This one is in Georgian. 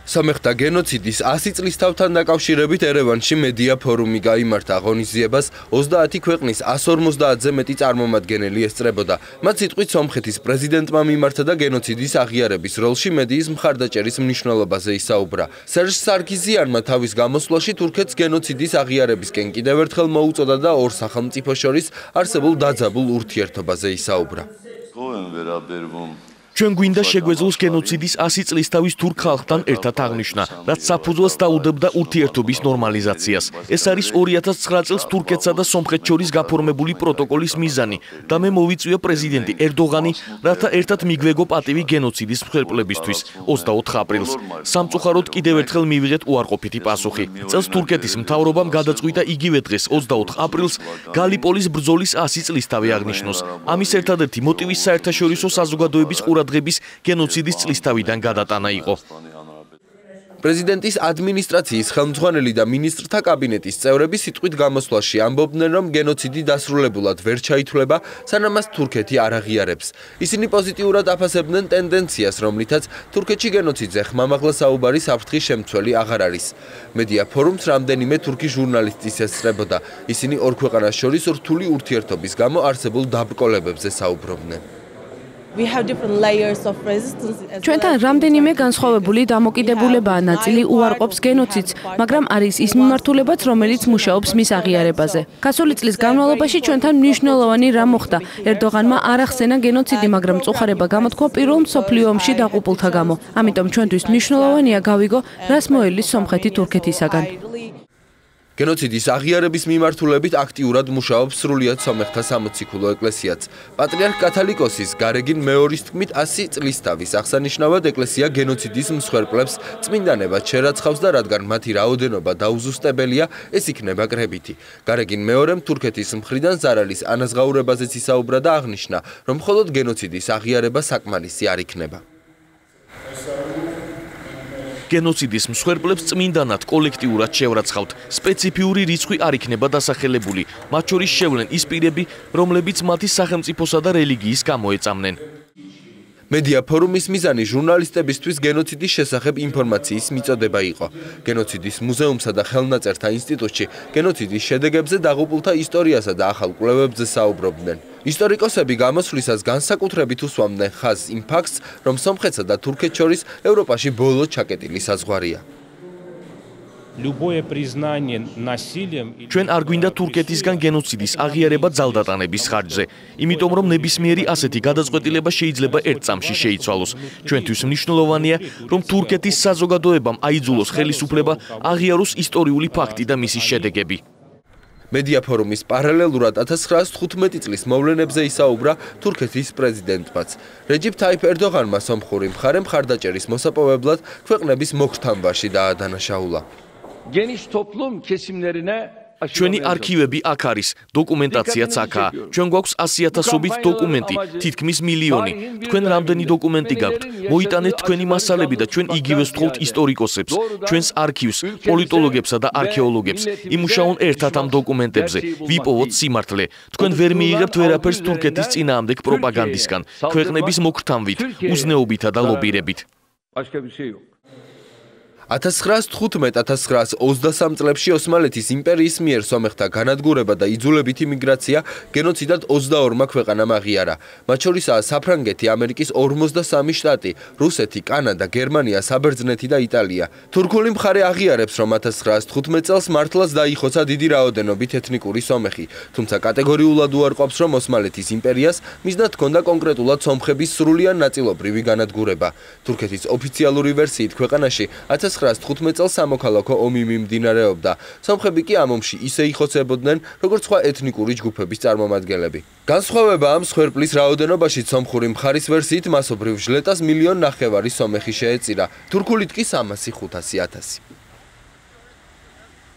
სომეხთა გენოციდის 100 წლისთავთან დაკავშირებით ერევანში მედია ფორუმი გაიმართა. ღონისძიებას 30 ქვეყნის 150-ზე მეტი წარმომადგენელი ესწრებოდა. მათ სიტყვით სომხეთის პრეზიდენტმა მიმართა და გენოციდის აღიარების როლში მედიის მხარდაჭერის მნიშვნელობაზე ისაუბრა. სერჟ სარქიზიანმა თავის გამოსვლაში თურქეთს გენოციდის აღიარებისკენ კიდევ ერთხელ მოუწოდა და ორ სახელმწიფოს შორის არსებულ დაძაბულ ურთიერთობაზე ისაუბრა. ჩვენ გვინდა შეგვეძლოს გენოციდის 100 წლისთავის თურქ ხალხთან ერთად აღნიშნა, რაც საფუძველს დაუდებდა ურთიერთობის ნორმალიზაციას. ეს არის 2009 წელს თურქეთსა და სომხეთს შორის გაფორმებული პროტოკოლის მიზანი და მე მოვიწვია პრეზიდენტი ერდოღანი, რათა ერთად მიგვეგო პატივი გენოციდის მსხვერპლებისთვის 24 აპრილს. სამწუხაროდ კიდევ ერთხელ მივიღეთ უარყოფითი პასუხი. წელს თურქეთის მთავრობამ გადაწყვიტა იგივე დღეს 24 აპრილს გალიპოლის ბრძოლის 100 წლისთავი აღნიშნოს. ამის ერთადერთი მოტივი საერთაშორისო საზოგადოების ყურადღების გენოციდის წლისთავიდან გადატანა იყო. პრეზიდენტის ადმინისტრაციის ხელმძღვანელი და მინისტრთა კაბინეტის წევრები სიტყვით გამოსვლაში ამბობდნენ, რომ გენოციდი დასრულებულად ვერ ჩაითვლება, სანამ მას თურქეთი არ აღიარებს. ისინი პოზიტიურად აფასებდნენ ტენდენციას, რომლითაც თურქეთში გენოციდზე ხმამაღლა საუბარი საფრთხის შემცველი აღარ არის. მედია ფორუმს რამდენიმე თურქი ჟურნალისტის ესწრებოდა. ისინი ორ ქვეყანას შორის რთული ურთიერთობის გამო არსებულ დაბრკოლებებზე საუბრობდნენ. ჩვენთან რამდენიმე განსხვავებული დამოკიდებულებაა ნაწილი უარყოფს გენოციდს, მაგრამ არის ის მიმართულებაც, რომელიც მუშაობს მის აღიარებაზე. გასული წლის განმავლობაში ჩვენთან მნიშვნელოვანი რამ მოხდა. ერდოღანმა არ ახსენა გენოციდი, მაგრამ მწუხარება გამოთქვა პირველ მსოფლიო ომში დაღუპულთა გამო. ამიტომ ჩვენთვის მნიშვნელოვანია გავიგო, რას მოელის სომხეთი თურქეთისაგან. გენოციდის აღიარების მიმართულებით აქტიურად მუშაობს სრულიად სომეხთა სამოციქულო ეკლესიაც. პატრიარქ კათალიკოსის გარეგინ მეორის თქმით 100 წლისთავის აღსანიშნავად ეკლესია გენოციდის მსხვერპლებს წმინდანებად შერაცხავს და რადგან მათი რაოდენობა დაუზუსტებელია, ეს იქნება კრებითი. გარეგინ მეორემ თურქეთის მხრიდან ზარალის ანაზღაურებაზეც ისაუბრა და აღნიშნა, რომ მხოლოდ გენოციდის აღიარება საკმარისი არ იქნება. გენოციდის მსხვერპლებს წმინდანად კოლექტიურად შევრაცხავთ. სპეციფიური რიცხვი არ იქნება დასახელებული. მათ შორის შევლენ ის პირები, რომლებიც მათი სახელმწიფოსა და რელიგიის გამო ეწამნენ. მედია ფორუმის მიზანი ჟურნალისტებისთვის გენოციდის შესახებ ინფორმაციის მიწოდება იყო. გენოციდის მუზეუმსა და ხელნაწერთა ინსტიტუტში გენოციდის შედეგებზე დაღუპულთა ისტორიასა და ახალ კვლევებზე საუბრობდნენ. ისტორიკოსები გამოსვლისას განსაკუთრებით უსვამდნენ ხაზს იმ ფაქტს, რომ სომხეთსა და თურქეთს შორის ევროპაში ბოლო ჩაკეტილი საზღვარია. ჩვენ არ გვინდა თურქეთისგან გენოციდის აღიარება ძალდატანების ხარჯზე, იმიტომ რომ ნებისმიერი ასეთი გადაწყვეტილება შეიძლება ერთ წამში შეიცვალოს. ჩვენთვის მნიშვნელოვანია, რომ თურქეთის საზოგადოებამ აიძულოს ხელისუფლება აღიაროს ისტორიული ფაქტი და მისი შედეგები. მედია ფორუმის პარალელურად 1915 წლის მოვლენებზე ისაუბრა თურქეთის პრეზიდენტმაც. რეჯიპ თაიფ ერდოღანმა სომხური მხარე მხარდაჭერის მოსაპოვებლად ქვეყნების მოქრთამბაში დაადანაშაულა. ჩვენი არქივები აქ არის, დოკუმენტაციაც აქაა. ჩვენ გვაქვს 100,000-ობით დოკუმენტი, თითქმის მილიონი. თქვენ რამდენი დოკუმენტი გაქვთ? მოიტანეთ თქვენი მასალები და ჩვენ იგივე ვთხოვთ ისტორიკოსებს, ჩვენს არქივს, პოლიტოლოგებსა და არქეოლოგებს. იმუშაონ ერთად ამ დოკუმენტებზე, ვიპოვოთ სიმართლე. თქვენ ვერ მიიღებთ ვერაფერს თურქეთის წინააღმდეგ პროპაგანდისგან, ქვეყნების მოქრთამვით, უზნეობითა და ლობირებით. 1915-1923 წლებში ოსმალეთის იმპერიის მიერ სომეხთა განადგურება და იძულებითი მიგრაცია გენოციდად 22 ქვეყანამ აღიარა. მათ შორისაა საფრანგეთი, ამერიკის 53 შტატი, რუსეთი, კანადა, გერმანია, საბერძნეთი და იტალია. თურქული მხარე აღიარებს, რომ 1915 წელს მართლაც დაიხოცა დიდი რაოდენობით ეთნიკური სომეხი, თუმცა კატეგორიულად უარყოფს, რომ ოსმალეთის იმპერიას მიზნად ჰქონდა კონკრეტულად სომხების სრულიან ნაწილობრივი განადგურება. თურქეთის ოფიციალური ვერსიით ქვეყანაში 1915 წელს სამოქალაქო ომი მიმდინარეობდა. სომხები კი ამ ომში ისე იხოცებოდნენ, როგორც სხვა ეთნიკური ჯგუფების წარმომადგენლები. განსხვავება ამ მსხვერპლის რაოდენობაში სომხური მხარის ვერსიით მასობრივ ჟლეტას 1,5 მილიონი სომეხი შეეწირა, თურქულით კი 300-500,000.